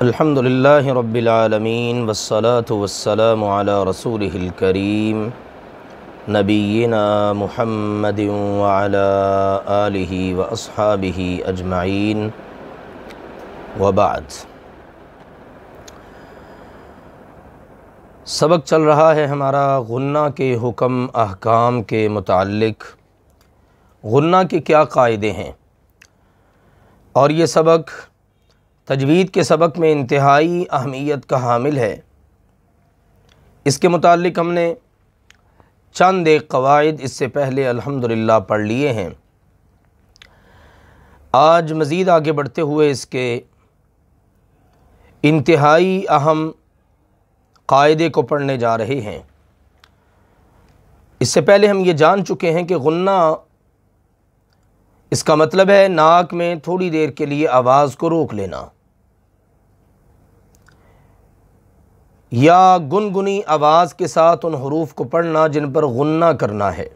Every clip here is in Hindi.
अल्हम्दुलिल्लाहि रब्बिल आलमीन वस्सलातु वस्सलामु अला रसूलिहिल करीम नबिय्यिना मुहम्मदिन व अला आलिहि व अस्हाबिहि अजमाइन व बाद। सबक चल रहा है हमारा गुन्ना के हुक्म अहकाम के मुताल्लिक़, गुन्ना के क्या क़ायदे हैं। और ये सबक तजवीद के सबक में इंतहाई अहमियत का हामिल है। इसके मुताल्लिक़ हमने चंद एक क़वाइद इससे पहले अल्हम्दुलिल्लाह पढ़ लिए हैं। आज मज़ीद आगे बढ़ते हुए इसके इंतहाई अहम क़ायदे को पढ़ने जा रहे हैं। इससे पहले हम ये जान चुके हैं कि गुन्ना इसका मतलब है नाक में थोड़ी देर के लिए आवाज़ को रोक लेना या गुनगुनी आवाज़ के साथ उन हरूफ को पढ़ना जिन पर गुन्ना करना है।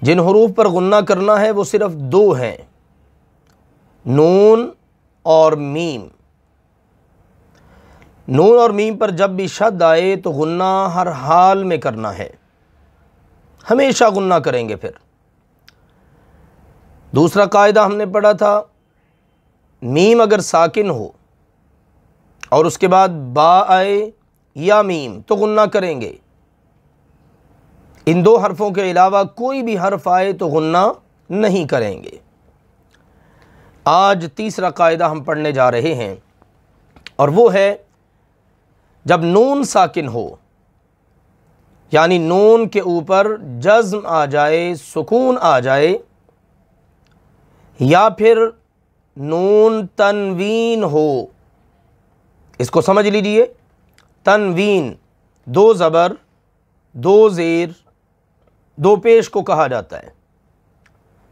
जिन हरूफ पर गुन्ना करना है वो सिर्फ दो हैं, नून और मीम। नून और मीम पर जब भी शद आए तो गुन्ना हर हाल में करना है, हमेशा गुन्ना करेंगे। फिर दूसरा कायदा हमने पढ़ा था, मीम अगर साकिन हो और उसके बाद बा आए या मीम तो गुन्ना करेंगे। इन दो हरफों के अलावा कोई भी हर्फ आए तो गुन्ना नहीं करेंगे। आज तीसरा कायदा हम पढ़ने जा रहे हैं और वो है जब नून साकिन हो, यानी नून के ऊपर जज़्म आ जाए, सुकून आ जाए, या फिर नून तनवीन हो। इसको समझ लीजिए, तनवीन दो ज़बर दो ज़ेर दो पेश को कहा जाता है।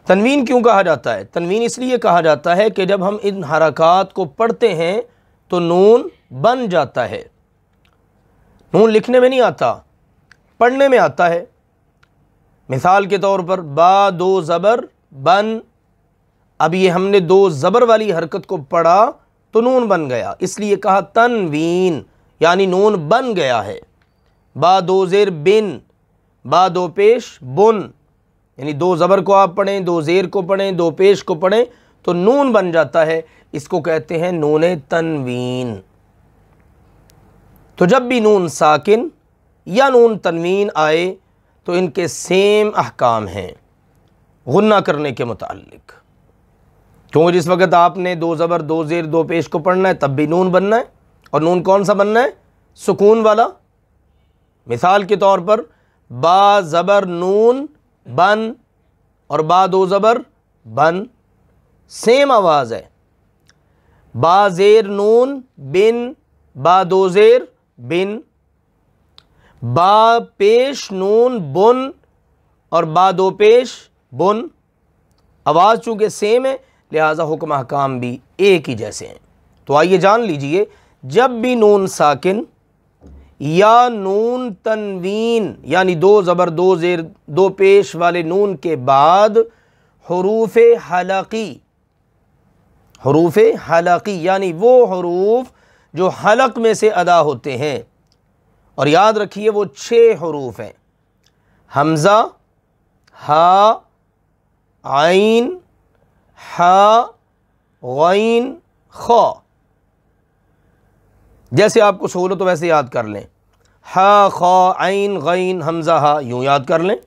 तनवीन क्यों कहा जाता है? तनवीन इसलिए कहा जाता है कि जब हम इन हरकात को पढ़ते हैं तो नून बन जाता है। नून लिखने में नहीं आता, पढ़ने में आता है। मिसाल के तौर पर बा दो ज़बर बन, अब ये हमने दो ज़बर वाली हरकत को पढ़ा तो नून बन गया, इसलिए कहा तनवीन, यानी नून बन गया है। बा दो ज़ेर बिन, बा दो पेश बुन, यानी दो ज़बर को आप पढ़ें, दो ज़ेर को पढ़ें, दो पेश को पढ़ें तो नून बन जाता है। इसको कहते हैं नून तनवीन। तो जब भी नून साकिन या नून तनवीन आए तो इनके सेम अहकाम हैं गुन्ना करने के मुताल्लिक़। क्योंकि जिस वक़्त आपने दो ज़बर दो ज़ेर दो पेश को पढ़ना है तब भी नून बनना है, और नून कौन सा बनना है? सुकून वाला। मिसाल के तौर पर बा ज़बर नून बन और बा दो ज़बर बन, सेम आवाज़ है। बा ज़ेर नून बिन, बा दो ज़ेर बिन, बा पेश नून बुन और बा दो पेश बुन। आवाज़ चूँकि सेम है लिहाजा हुक्म अहकाम भी एक ही जैसे हैं। तो आइए जान लीजिए, जब भी नून साकिन या नून तनवीन यानी दो ज़बर दो ज़ेर दो पेश वाले नून के बाद हुरूफ़ हलक़ी, हुरूफ़ हलक़ी यानी वो हुरूफ जो हलक़ में से अदा होते हैं, और याद रखिए वो 6 हुरूफ हैं, हमज़ा, हा, आइन, हा, गैन, खा। जैसे आपको सहूलत तो वैसे याद कर लें, हा खा आइन गैन हमज़ा हा, यूँ याद कर लें।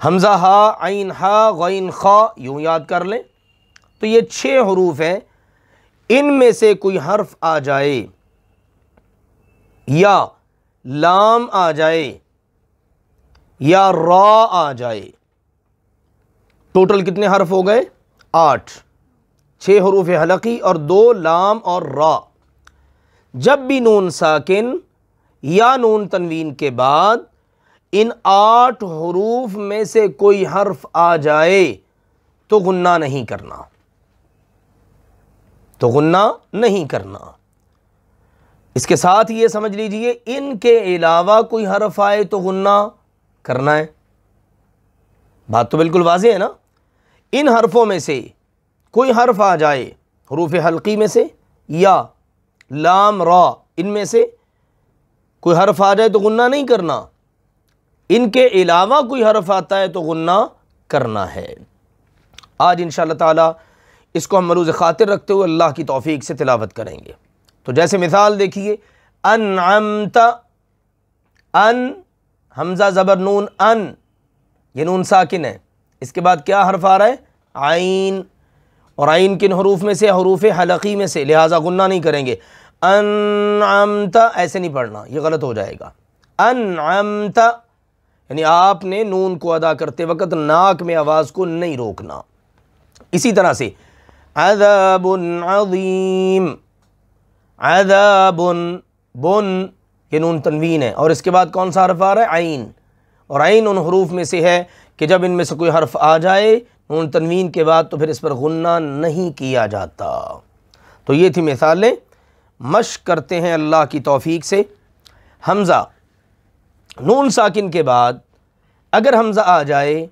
हमज़ा हा आइन हा गैन खा, यूँ याद कर लें। तो ये 6 हुरूफ हैं, इनमें से कोई हर्फ आ जाए या लाम आ जाए या रा आ जाए, टोटल कितने हर्फ हो गए? 8। 6 हुरूफ हलक़ी और 2 लाम और रा। जब भी नून साकिन या नून तनवीन के बाद इन 8 हुरूफ में से कोई हर्फ आ जाए तो गुन्ना नहीं करना, तो गुन्ना नहीं करना। इसके साथ ये समझ लीजिए, इनके अलावा कोई हर्फ आए तो गुन्ना करना है। बात तो बिल्कुल वाज़ेह है ना। इन हरफों में से कोई हर्फ आ जाए हरूफ हल्की में से या लाम रा, इनमें से कोई हर्फ आ जाए तो गुन्ना नहीं करना, इनके अलावा कोई हर्फ आता है तो गुन्ना करना है। आज इंशाअल्लाह ताला इसको हम मलूज़ ख़ातिर रखते हुए अल्लाह की तौफ़ीक से तिलावत करेंगे। तो जैसे मिसाल देखिए, अनअमता, अन हमज़ा ज़बर नून, अन ये नून साकिन है, इसके बाद क्या हर्फ आ रहा है? आइन, और आइन किन हरूफ में से? हरूफ हलकी में से, लिहाजा गुन्ना नहीं करेंगे। अनअमता ऐसे नहीं पढ़ना, ये गलत हो जाएगा। अनअमता यानी आपने नून को अदा करते वक्त नाक में आवाज़ को नहीं रोकना। इसी तरह से अज़ाबुन अज़ीम, अज़ाबुन, बुन ये नून तनवीन है, और इसके बाद कौन सा हर्फ आ रहा है? आइन, और आइन उन हरूफ में से है कि जब इनमें से कोई हर्फ आ जाए नून तनवीन के बाद तो फिर इस पर गुन्ना नहीं किया जाता। तो ये थी मिसालें। मश्क करते हैं अल्लाह की तौफ़ीक से। हमज़ा नून साकिन के बाद अगर हमज़ा आ जाए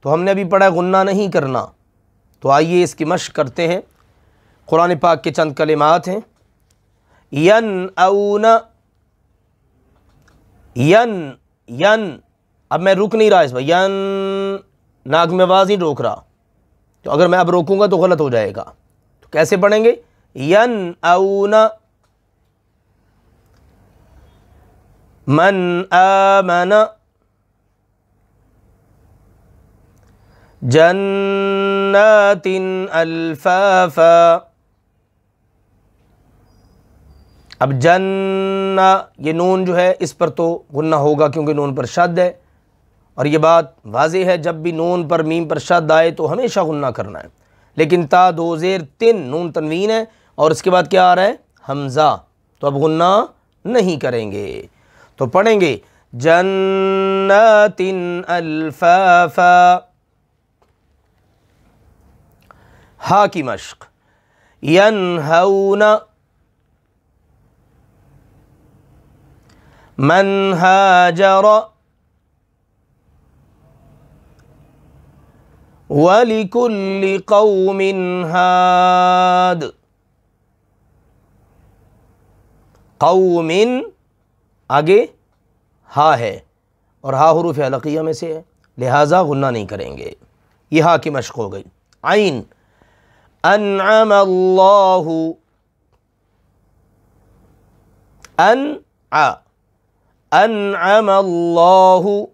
तो हमने अभी पढ़ा गुन्ना नहीं करना, तो आइए इसकी मश्क करते हैं। कुरान पाक के चंद कलिमात हैं। यनअउना, यन, यन, अब मैं रुक नहीं रहा इस पर, यन नाक में आवाज़ नहीं रोक रहा, तो अगर मैं अब रोकूंगा तो गलत हो जाएगा। तो कैसे पढ़ेंगे? यनअउना, मन आमना, जन्नातिन अल्फाफा। अब जन्ना ये नून जो है इस पर तो गुन्ना होगा क्योंकि नून पर शद है, और ये बात वाज़ेह है जब भी नून पर मीम पर शद आए तो हमेशा गुन्ना करना है। लेकिन ता दो ज़ेर तिन नून तनवीन है और इसके बाद क्या आ रहा है? हमज़ा, तो अब गुन्ना नहीं करेंगे। तो पढ़ेंगे जन्नातिन अल्फाफा। हा की मश्क, यनहौना, मन हाजरा, वलिकुल्लि कौमिन हाद। कौमिन आगे हा है और हा हुरूफ हलकिया में से है, लिहाजा गुन्ना नहीं करेंगे। ये हा की मश्क हो गई। आइन, अनअमल्लाहु, अनअमल्लाहु,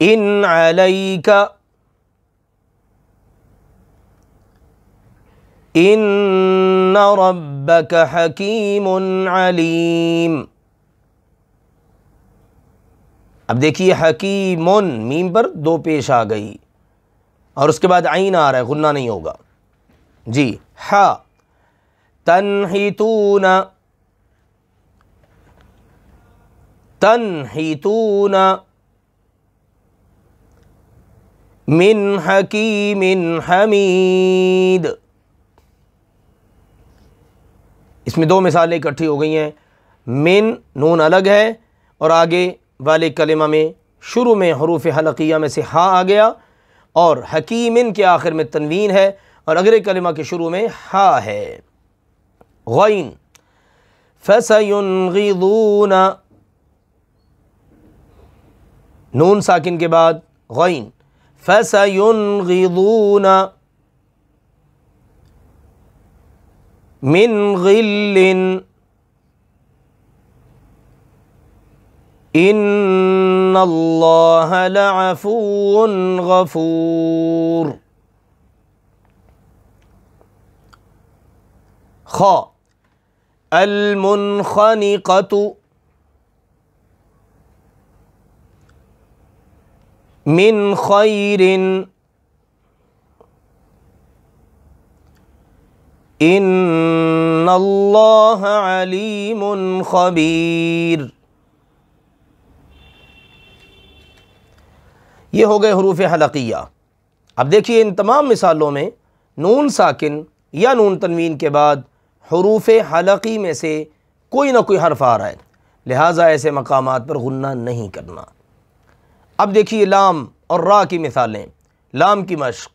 इन अलैका, इन्न रब्बक हकीमुन अलीम। अब देखिए हकीमुन मीम पर दो पेश आ गई और उसके बाद आइन आ रहा है, गुन्ना नहीं होगा जी। हा, तन्हितूना, तन्हितूना, मिन हकीमिन हमीद। इसमें दो मिसालें इकट्ठी हो गई हैं। मिन नून अलग है और आगे वाले कलिमा में शुरू में हरूफ हलकिया में से हा आ गया, और हकीमिन के आखिर में तनवीन है और अगले कलिमा के शुरू में हा है। गैन, फसयुनगिदूना, नून साकिन के बाद गैन, फसयुनगिदूना, मिन गिल्लिन, इन्नल्लाह लअफुव्वुन गफूर। खा, अल-मुनखनिक़तु, मिन खैरिन, इन्नल्लाह अलीमुन खबीर। ये हो गए हरूफ हलकिया। अब देखिए इन तमाम मिसालों में नून साकिन या नून तनवीन के बाद हरूफ हलकी में से कोई ना कोई हर्फ आ रहा है, लिहाजा ऐसे मकामात पर गुन्ना नहीं करना। अब देखिए लाम और रा की मिसालें। लाम की मश्क,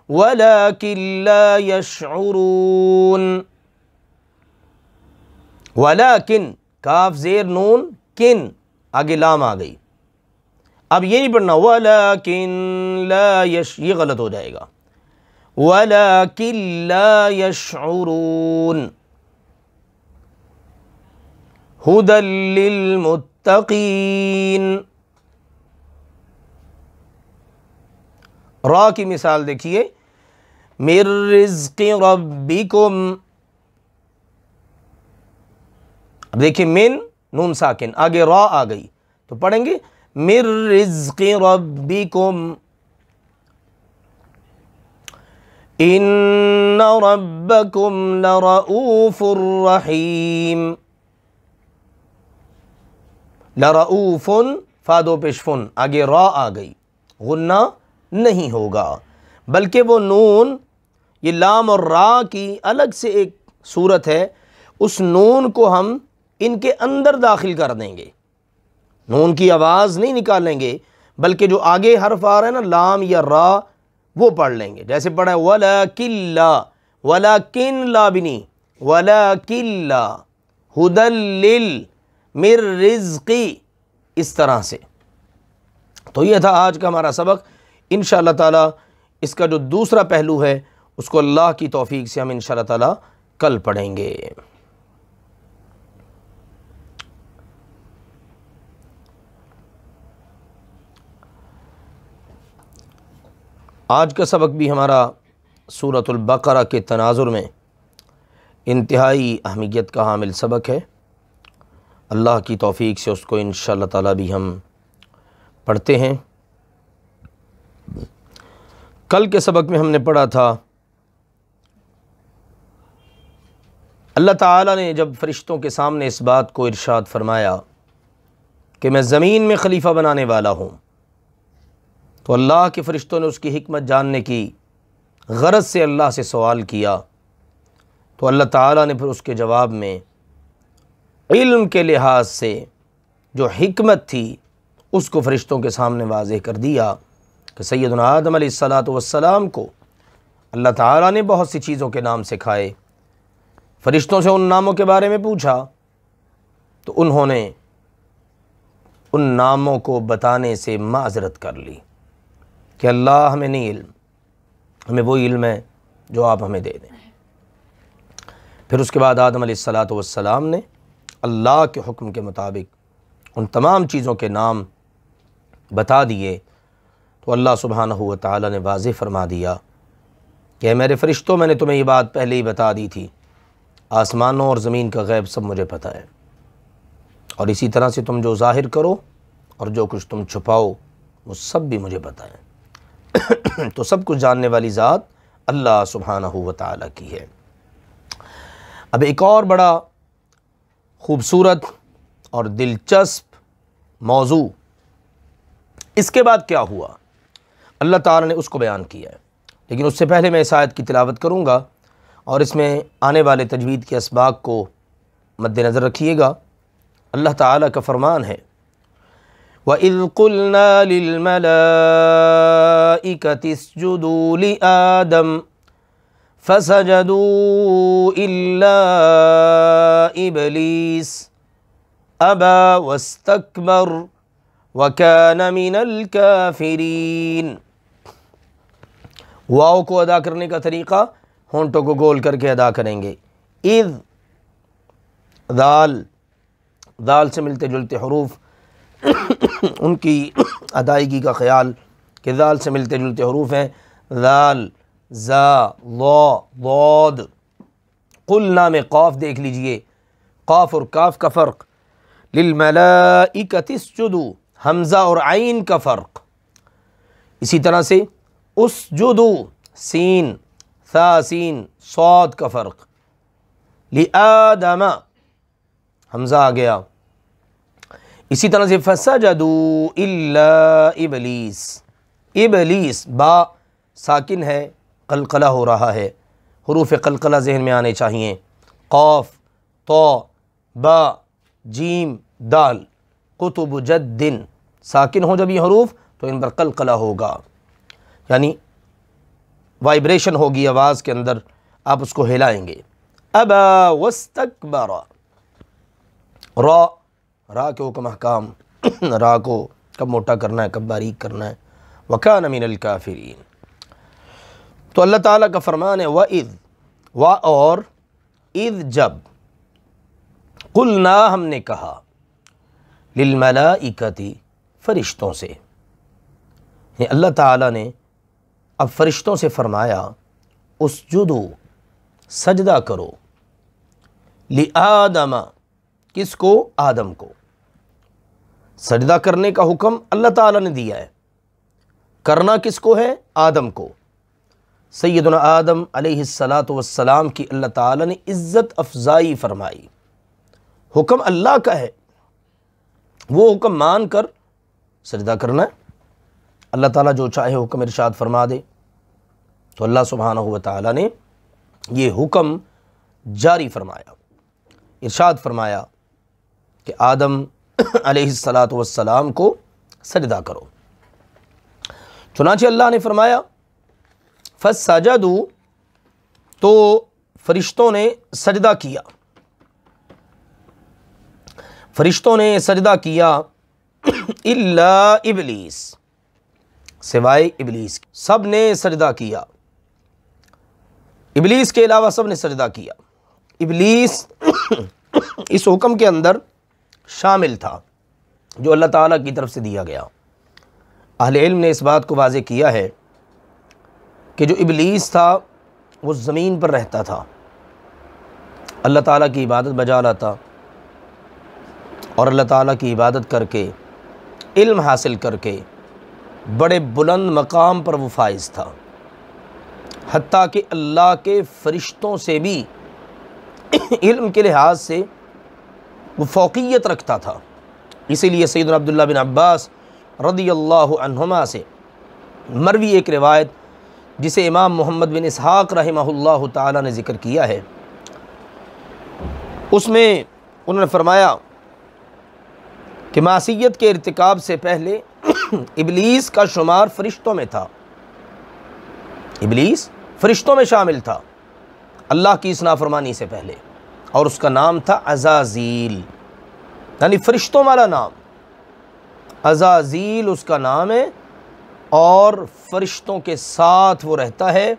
वलाकिन ला यशउरून। वलाकिन काफ ज़ेर नून किन, आगे लाम आ गई। अब ये नहीं पढ़ना वलाकिन ला यश, ये गलत हो जाएगा। वलाकिन ला यशउरून। हुदल लिल मुत्तकीन। रा की मिसाल देखिए, मिर रिज़्क़ि रब्बिकुम। अब देखिए मिन नून साकिन, आगे रा आ गई तो पढ़ेंगे मिर रिज़्क़ि रब्बिकुम। इन्ना रब्बकुम लरऊफ़ुर रहीम। लरऊफ़ुन फ़ादो पेशफुन, आगे रा आ गई, गुन्ना नहीं होगा, बल्कि वो नून, ये लाम और रा की अलग से एक सूरत है, उस नून को हम इनके अंदर दाखिल कर देंगे। नून की आवाज़ नहीं निकालेंगे, बल्कि जो आगे हर्फ आ रहा है ना लाम या रा, वो पढ़ लेंगे। जैसे पढ़ा है वलाकिल्ला, वलाकिन ला बिनी, वलाकिल्ला हुदल लिल मिर रिज़्क़ी, इस तरह से। तो यह था आज का हमारा सबक। इंशाअल्लाह ताला इसका जो दूसरा पहलू है उसको अल्लाह की तौफीक से हम इंशाअल्लाह ताला कल पढ़ेंगे। आज का सबक भी हमारा सूरतुल बकरा के तनाजुर में इंतहाई अहमियत का हामिल सबक है। अल्लाह की तौफीक से उसको इंशाअल्लाह ताला भी हम पढ़ते हैं। कल के सबक में हमने पढ़ा था, अल्लाह ताला ने जब फ़रिश्तों के सामने इस बात को इरशाद फरमाया कि मैं ज़मीन में खलीफा बनाने वाला हूँ, तो अल्लाह के फ़रिश्तों ने उसकी हिकमत जानने की गरज से अल्लाह से सवाल किया। तो अल्लाह ताला ने फिर उसके जवाब में इल्म के लिहाज से जो हिकमत थी उसको फ़रिश्तों के सामने वाज़ेह कर दिया कि सैयदना आदम अलैहिस्सलातु वस्सलाम को अल्लाह ताला ने बहुत सी चीज़ों के नाम सिखाए। फ़रिश्तों से उन नामों के बारे में पूछा तो उन्होंने उन नामों को बताने से माज़रत कर ली कि अल्लाह हमें नहीं इल्म, हमें वो इल्म है जो आप हमें दे दें। फिर उसके बाद आदम अलैहिस्सलातु वस्सलाम ने अल्लाह के हुक्म के मुताबिक उन तमाम चीज़ों के नाम बता दिए। तो अल्लाह सुब्हानहू व तआला ने वाज़ेह फरमा दिया कि मेरे फ़रिश्तों, मैंने तुम्हें ये बात पहले ही बता दी थी, आसमानों और ज़मीन का गैब सब मुझे पता है, और इसी तरह से तुम जो ज़ाहिर करो और जो कुछ तुम छुपाओ वो सब भी मुझे पता है। तो सब कुछ जानने वाली ज़ात अल्लाह सुब्हानहू व तआला की है। अब एक और बड़ा ख़ूबसूरत और दिलचस्प मौजू, इसके बाद क्या हुआ अल्लाह ताला ने उसको बयान किया है। लेकिन उससे पहले मैं इस आयत की तिलावत करूँगा और इसमें आने वाले तजवीद के असबाब को मद्देनज़र रखिएगा। अल्लाह ताला का फ़रमान है, वइज़ क़ुल्ना लिल मलाइकति इस्जुदू लि आदम फसजदू इल्ला इब्लीस अबा वस्तकबर वकान मिनल काफिरीन। वाव को अदा करने का तरीक़ा होंठों को गोल करके अदा करेंगे। इज़, दाल, दाल से मिलते जुलते हरूफ उनकी अदायगी का ख्याल कि दाल से मिलते जुलते हरूफ हैं। दाल, ज़ा, ज़ा, ज़ाद। क़ुल्ना में क़ाफ देख लीजिए, क़ाफ और काफ का फ़र्क। लिल मलाइकति इस्जुदू, हमज़ा और आइन का फ़र्क। इसी तरह से उसजुदू, सीन, सा सीन, सौद का फ़र्क। लि आदम, हमज़ा आ गया। इसी तरह से फसजदू इल्ला इबलीस, इबलीस बा साकिन है, कलकला हो रहा है, हुरूफ कलकला जहन में आने चाहिए। क़ाफ, तो, बा, जीम, दाल। कुतुब जद्दिन, साकिन हो जब ये हरूफ तो इन पर कलकला होगा, यानी वाइब्रेशन होगी आवाज़ के अंदर, आप उसको हिलाएंगे। अबा वस्तकबरा, रा के हुक्म अहकाम, रा को कब मोटा करना है, कब बारीक करना है। वकान मिनल काफिरीन। तो अल्लाह ताला का फरमान है व और इद जब, कुलना हमने कहा, लिल मलाइकती फरिश्तों से, अल्लाह ताला ने अब फरिश्तों से फरमाया उसजुदू सजदा करो, लि आदम, किसको, आदम को। सजदा करने का हुक्म अल्लाह ताला ने दिया है, करना किसको है, आदम को। सैयदना आदम अलैहिस्सलातु वस्सलाम की अल्लाह ताला ने इज़्ज़त अफजाई फरमाई। हुक्म अल्लाह का है, वो हुक्म मान कर सजदा करना है। अल्लाह ताला जो चाहे हुक्म इरशाद फरमा दे, तो अल्लाह सुब्हानहु व तआला ने ये हुक्म जारी फरमाया, इरशाद फरमाया कि आदम अलैहिस्सलातु वस्सलाम को सजदा करो। चुनांचे अल्लाह ने फरमाया फसजदू, तो फरिश्तों ने सजदा किया, फरिश्तों ने सजदा किया, इल्ला इबलीस, सिवाय इबलीस, सब ने सजदा किया, इबलीस के अलावा सब ने सजदा किया। इबलीस इस हुक्म के अंदर शामिल था जो अल्लाह ताला की तरफ से दिया गया। अहले इल्म ने इस बात को वाज़ेह किया है कि जो इबलीस था वो ज़मीन पर रहता था, अल्लाह ताला की इबादत बजा लाता और अल्लाह ताला की इबादत करके, इल्म हासिल करके बड़े बुलंद मकाम पर वो फाइज़ था, हत्ता कि अल्लाह के फ़रिश्तों से भी इल्म के लिहाज से वो फ़ौक़ियत रखता था। इसीलिए सैयदना अब्दुल्लाह बिन अब्बास रदियल्लाहु अन्हुमा से मरवी एक रिवायत जिसे इमाम मोहम्मद बिन इसहाक़ रहमहुल्लाहु ताला ने ज़िक्र किया है, उसमें उन्होंने फरमाया कि मासियत के इर्तिकाब से पहले इबलीस का शुमार फ़रिश्तों में था, इबलीस फ़रिश्तों में शामिल था अल्लाह की इस नाफरमानी से पहले, और उसका नाम था अज़ाज़ील, यानी फ़रिश्तों वाला नाम अज़ाज़ील उसका नाम है, और फ़रिश्तों के साथ वो रहता है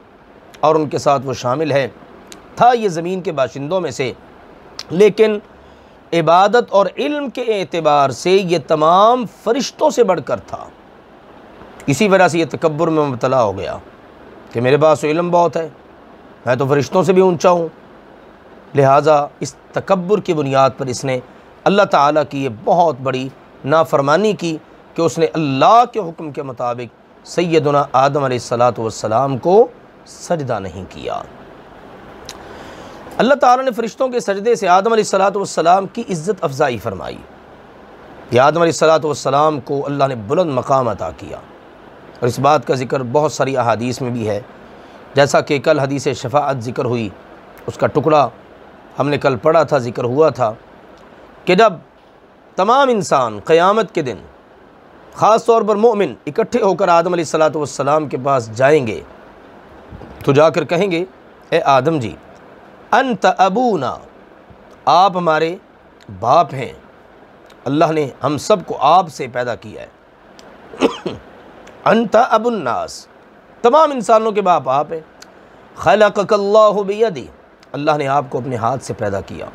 और उनके साथ वो शामिल है। था ये ज़मीन के बाशिंदों में से, लेकिन इबादत और इल्म के एतबार से ये तमाम फ़रिश्तों से बढ़कर था। इसी वजह से ये तकब्बुर में मुब्तला हो गया कि मेरे पास तो इल्म बहुत है, मैं तो फ़रिश्तों से भी ऊंचा हूँ। लिहाजा इस तकब्बुर की बुनियाद पर इसने अल्लाह ताला की ये बहुत बड़ी नाफरमानी की कि उसने अल्लाह के हुक्म के मुताबिक सैयदना आदम अलैहिस्सलातु वस्सलाम को सजदा नहीं किया। अल्लाह ताला ने फ़रिश्तों के सजदे से आदम अलैहिस्सलातु वस्सलाम की इज़्ज़त अफजाई फरमाई। आदम अलैहिस्सलातु वस्सलाम को अल्लाह ने बुलंद मकाम अता किया, और इस बात का ज़िक्र बहुत सारी अहादीस में भी है। जैसा कि कल हदीस शफ़ाअत ज़िक्र हुई, उसका टुकड़ा हमने कल पढ़ा था, ज़िक्र हुआ था कि जब तमाम इंसान क़यामत के दिन ख़ास तौर पर मोमिन इकट्ठे होकर आदम अलैहिस्सलातु वस्सलाम के पास जाएंगे तो जाकर कहेंगे, ए आदम जी, अंत अबूना, आप हमारे बाप हैं, अल्लाह ने हम सब को आप से पैदा किया है। अंत अबुन्नास, तमाम इंसानों के बाप आप हैं। खलक़कल्लाहु बियदी, अल्लाह ने आपको अपने हाथ से पैदा किया।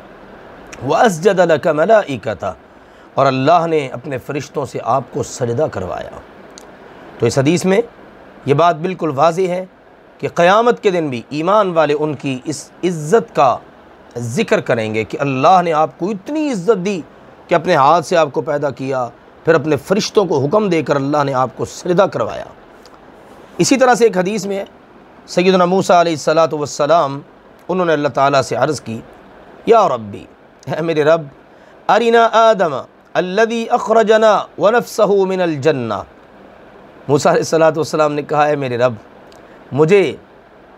व अस्जद लक मलाइकता, और अल्लाह ने अपने फ़रिश्तों से आपको सजदा करवाया। तो इस हदीस में ये बात बिल्कुल वाज़ेह है कि क़यामत के दिन भी ईमान वाले उनकी इस इज़्ज़त का ज़िक्र करेंगे कि अल्लाह ने आपको इतनी इज़्ज़त दी कि अपने हाथ से आपको पैदा किया, फिर अपने फ़रिश्तों को हुक्म देकर अल्लाह ने आपको सजदा करवाया। इसी तरह से एक हदीस में सैयदना मूसा अलैहिस्सलातु वस्सलाम, उन्होंने अल्लाह ताला से अर्ज़ की, या रब्बी, है मेरे रब, अरिना आदम अल्लज़ी अख़रजना व नफ़्सहु मिनल जन्ना। मूसा अलैहिस्सलातु वस्सलाम ने कहा, है मेरे रब, मुझे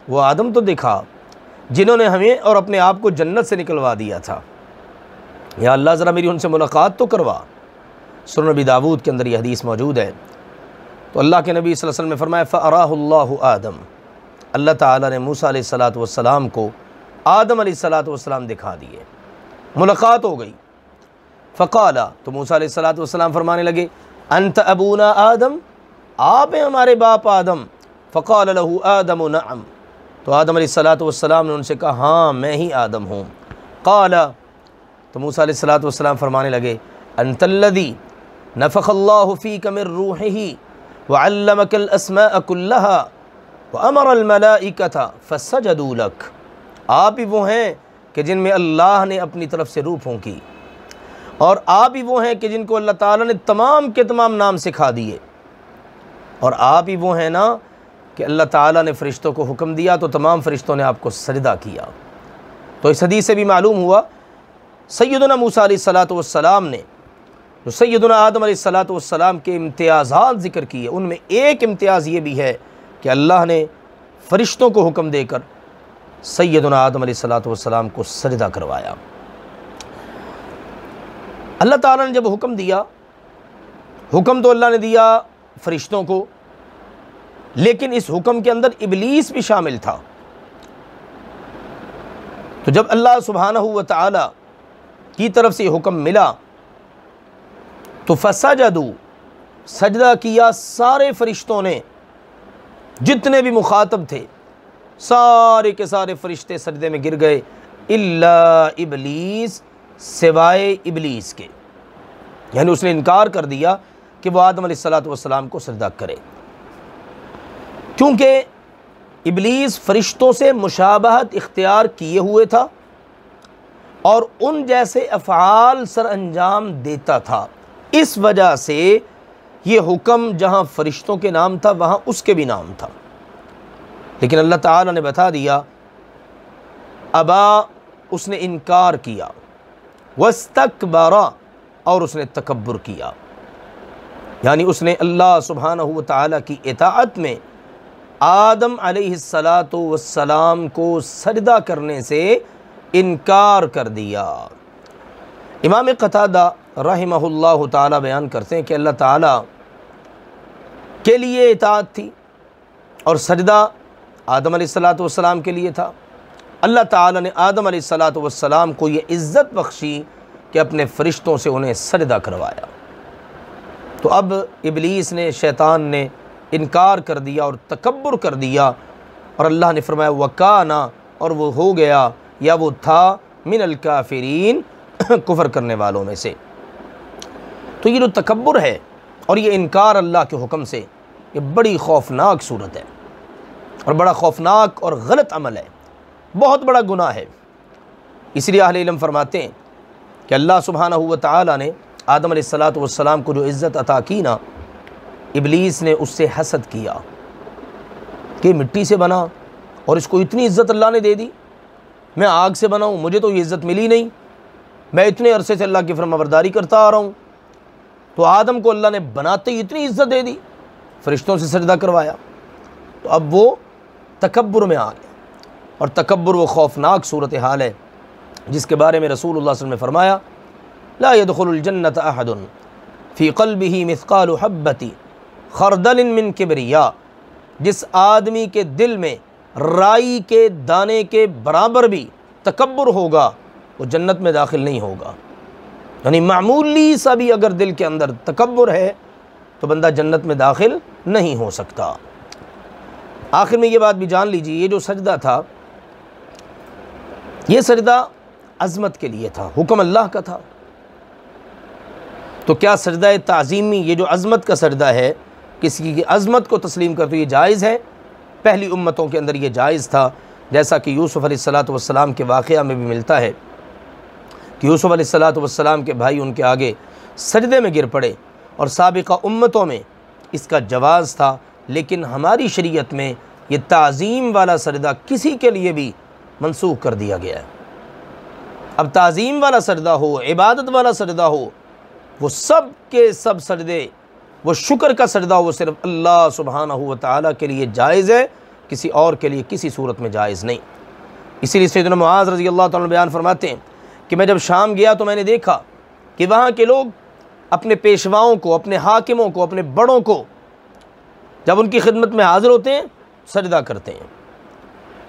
वो आदम तो दिखा जिन्होंने हमें और अपने आप को जन्नत से निकलवा दिया था। या अल्लाह ज़रा मेरी उनसे मुलाकात तो करवा। सुनन नबी दाऊद के अंदर ये हदीस मौजूद है। तो अल्लाह के नबी सल्लल्लाहु अलैहि वसल्लम ने फरमाया, फ़अराहुल्लाहु आदम, अल्लाह ताला ने मूसा अलैहिस्सलातु वस्सलाम को आदम अलैहिस्सलातु वस्सलाम दिखा दिए, मुलाकात हो गई। फ़क़ाला, तो मूसा अलैहिस्सलातु वस्सलाम फरमाने लगे, अंत अबूना आदम, आप हैं हमारे बाप आदम। फ़क़ाल लहू आदम नअम, तो आदम अलैहिस्सलातु वस्सलाम ने उनसे कहा, हाँ मैं ही आदम हूँ। क़ाला, तो मूसा अलैहिस्सलातु वस्सलाम फरमाने लगे, अंतल्लज़ी नफ़ख़ल्लाहु फ़ीक मिन रूहिही व अल्लमकल अस्माअ कुल्लहा व अमरल मलाइकता फ़सजदू लक, आप ही वो हैं कि जिनमें अल्लाह ने अपनी तरफ से रूह फूंकी, और आप ही वो हैं कि जिनको अल्लाह ताला ने तमाम के तमाम नाम सिखा दिए, और आप ही वो हैं ना कि अल्लाह ताला ने फ़रिश्तों को हुक्म दिया तो तमाम फ़रिश्तों ने आपको सजदा किया। तो इस हदीस से भी मालूम हुआ सैयदना मूसा अलैहिस्सलातु वस्सलाम ने जो सैयदना आदम अलैहिस्सलातु वस्सलाम के इम्तियाज़ात ज़िक्र किए, उनमें एक इम्तियाज़ ये भी है कि अल्लाह ने फ़रिश्तों को हुक्म देकर सैयदना आदम अलैहिस्सलातु वस्सलाम को सजदा करवाया। अल्लाह ताला ने जब हुक्म दिया, हुक्म तो अल्लाह ने दिया फ़रिश्तों को, लेकिन इस हुक्म के अंदर इब्लीस भी शामिल था। तो जब अल्लाह सुब्हानहू व तआला की तरफ से हुक्म मिला तो फसजदू, सजदा किया सारे फ़रिश्तों ने, जितने भी मुखातब थे सारे के सारे फ़रिश्ते सजदे में गिर गए, इल्ला इब्लीस, सिवाय इब्लीस के, यानी उसने इनकार कर दिया कि वह आदम अलैहिस्सलातु वस्सलाम को सजदा करे, क्योंकि इब्लीस फ़रिश्तों से मुशाबहत इख्तियार किए हुए था और उन जैसे अफ़आल सर अंजाम देता था। इस वजह से ये हुक्म जहाँ फ़रिश्तों के नाम था वहाँ उसके भी नाम था। लेकिन अल्लाह ताला ने बता दिया, अबा, उसने इनकार किया, वस्तकबरा, और उसने तकब्बुर किया, यानी उसने अल्लाह सुब्हानहू व तआला की इताअत में आदम अलैहिस्सलातु वस्सलाम को सजदा करने से इनकार कर दिया। इमाम क़तादा रहमहुल्लाहु ताला बयान करते हैं कि अल्लाह ताला के लिए इताअत थी और सजदा आदम अलैहिस्सलातु वस्सलाम के लिए था। अल्लाह ताला ने आदम अलैहिस्सलातु वस्सलाम को ये इज़्ज़त बख्शी कि अपने फ़रिश्तों से उन्हें सजदा करवाया। तो अब इब्लीस ने, शैतान ने इनकार कर दिया और तकब्बुर कर दिया, और अल्लाह ने फरमाया वकाना, और वो हो गया या वो था मिनल काफिरीन, कुफ़र करने वालों में से। तो ये जो तकब्बुर है और ये इनकार अल्लाह के हुक्म से, ये बड़ी खौफनाक सूरत है और बड़ा खौफनाक और गलत अमल है, बहुत बड़ा गुनाह है। इसलिए अहले इल्म फरमाते हैं कि अल्लाह सुब्हानहू व तआला ने आदम अलैहिस्सलातु वस्सलाम को जो इज़्ज़त अता की ना, इब्लीस ने उससे हसद किया कि मिट्टी से बना और इसको इतनी इज़्ज़त अल्लाह ने दे दी, मैं आग से बना हूँ, मुझे तो ये इज़्ज़त मिली नहीं, मैं इतने अरसे से अल्लाह की फरमाबरदारी करता आ रहा हूँ। तो आदम को अल्लाह ने बनाते ही इतनी इज़्ज़त दे दी, फ़रिश्तों से सजदा करवाया, तो अब वो तकब्बुर में आ गया। और तकब्बुर वो खौफनाक सूरत हाल है जिसके बारे में रसूलुल्लाह सल्लल्लाहु अलैहि वसल्लम ने फरमाया, ला यदखुलुल जन्नत अहदुन फ़ी क़ल्बिही मिस्क़ालु हब्बति खरदलिन मिन किब्रिया, जिस आदमी के दिल में राई के दाने के बराबर भी तकब्बुर होगा वो जन्नत में दाखिल नहीं होगा। यानी मामूली सा भी अगर दिल के अंदर तकब्बुर है तो बंदा जन्नत में दाखिल नहीं हो सकता। आखिर में ये बात भी जान लीजिए, ये जो सजदा था, ये सजदा अज़मत के लिए था, हुक्म अल्लाह का था। तो क्या सजदा ताज़ीमी, ये जो अज़मत का सजदा है, किसी की अज़मत को तस्लीम कर, तो ये जायज़ है। पहली उम्मतों के अंदर ये जायज़ था, जैसा कि यूसुफ़ अलैहिस्सलातु वस्सलाम के वाक़या में भी मिलता है कि यूसुफ़ अलैहिस्सलातु वस्सलाम के भाई उनके आगे सजदे में गिर पड़े, और साबिक़ा उम्मतों में इसका जवाज़ था। लेकिन हमारी शरीयत में ये ताज़ीम वाला सजदा किसी के लिए भी मनसूख कर दिया गया है। अब ताज़ीम वाला सजदा हो, इबादत वाला सजदा हो, वो सब के सब सजदे, वो शुक्र का सजदा, वो सिर्फ़ अल्लाह सुब्हानहू व तआला के लिए जायज़ है, किसी और के लिए किसी सूरत में जायज़ नहीं। इसीलिए सैयदना मुआज़ रज़ी अल्लाह तआला बयान फरमाते हैं कि मैं जब शाम गया तो मैंने देखा कि वहाँ के लोग अपने पेशवाओं को, अपने हाकिमों को, अपने बड़ों को जब उनकी खिदमत में हाज़िर होते हैं सजदा करते हैं।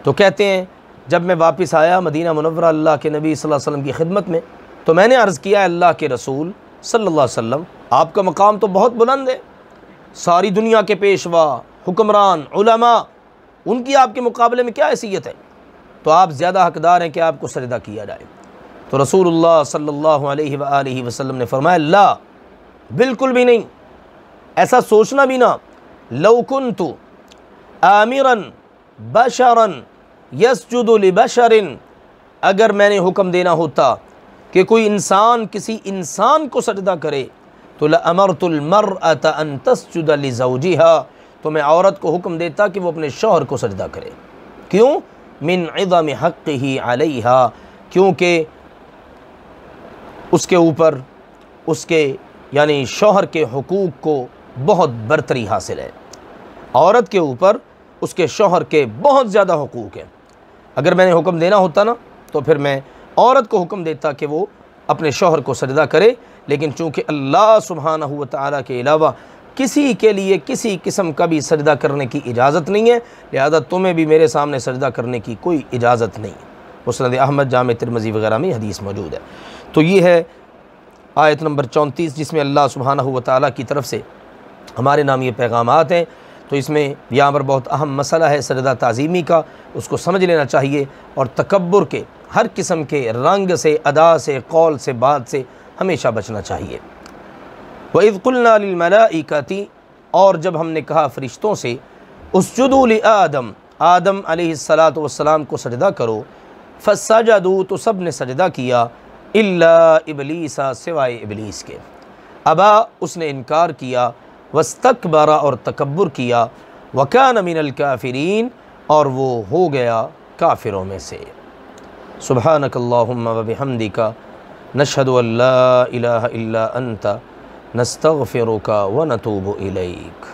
तो कहते हैं जब मैं वापस आया मदीना मुनव्वरा अल्लाह के नबी सल्लल्लाहु अलैहि वसल्लम की खिदमत में, तो मैंने अर्ज़ किया अल्लाह के रसूल सल्लल्लाहु अलैहि वसल्लम, आपका मकाम तो बहुत बुलंद है, सारी दुनिया के पेशवा, हुक्मरान, उलमा, उनकी आपके मुकाबले में क्या हैसियत है, तो आप ज़्यादा हकदार हैं कि आपको सजदा किया जाए। तो रसूलुल्लाह सल्लल्लाहु अलैहि वसल्लम ने फरमाया ला, बिल्कुल भी नहीं, ऐसा सोचना भी ना। लौ कुन्तु आमिरन बशरन यस्जुदु लिबशरिन, अगर मैंने हुक्म देना होता कि कोई इंसान किसी इंसान को सजदा करे, तो लअमरतुल मरअत अन तस्जुद लिज़ौजिहा, तो मैं औरत को हुक्म देता कि वो अपने शौहर को सजदा करे। क्यों? मिन इज़्ज़ामि हक़्क़िही अलैहा, क्योंकि उसके ऊपर उसके यानी शौहर के हुकूक को बहुत बरतरी हासिल है। औरत के ऊपर उसके शौहर के बहुत ज़्यादा हुकूक हैं। अगर मैंने हुक्म देना होता ना, तो फिर मैं औरत को हुक्म देता कि वो अपने शौहर को सजदा करे, लेकिन चूँकि अल्लाह सुब्हानहू व तआला के अलावा किसी के लिए किसी किस्म का भी सजदा करने की इजाज़त नहीं है, लिहाजा तुम्हें भी मेरे सामने सजदा करने की कोई इजाज़त नहीं है। मुस्नद अहमद, जामे तिरमिज़ी वगैरह में हदीस मौजूद है। तो ये है आयत नंबर 34, जिसमें अल्लाह सुब्हानहू व तआला की तरफ से हमारे नाम ये पैगामात हैं। तो इसमें यहाँ पर बहुत अहम मसला है सजदा ताज़ीमी का, उसको समझ लेना चाहिए, और तकब्बुर के हर किस्म के रंग से, अदा से, कौल से, बात से हमेशा बचना चाहिए। वइज़ क़ुल्ना लिल मलाइकति, और जब हमने कहा फ़रिश्तों से, उसजुदू लि आदम, आदम अलैहिस्सलातु वस्सलाम को सजदा करो, फसजदू, तो सब ने सजदा किया, इल्ला इबलीसा, सिवाय इबलीस के, अबा, उसने इनकार किया, वस्तकबरा, और तकब्बुर किया, वकान मिनल काफिरीन, और वो हो गया काफिरों में से। सुब्हानकल्लाहुम्मा व बिहम्दिका नशहदु अल्ला इलाहा इल्ला अंता नस्तगफिरुका व नतूबु इलैक।